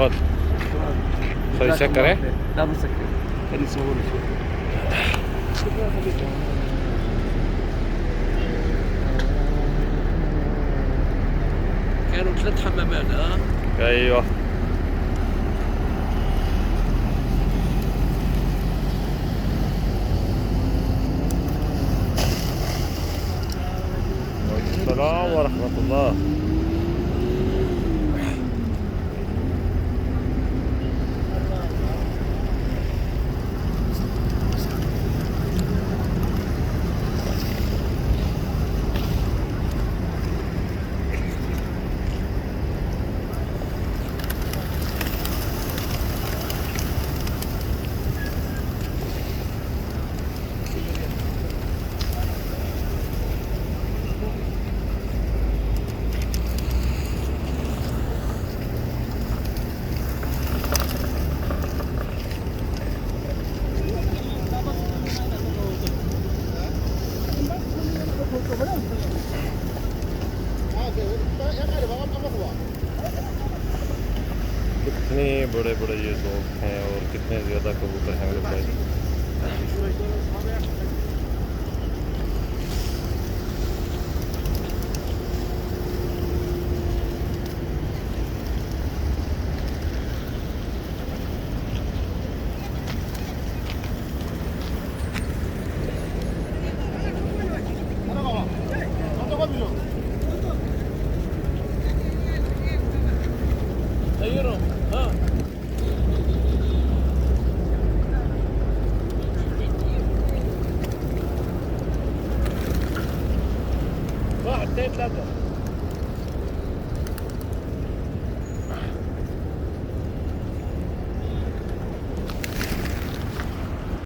خد. شوي سكر ايه؟ لا مسكر. خليني اصور شوي. كانوا 3 حمامات ايوه. السلام ورحمة الله. कितने बड़े बड़े ये लोग हैं और कितने ज़्यादा कबूतर हैं मेरे भाई। واحد اثنين ثلاثة.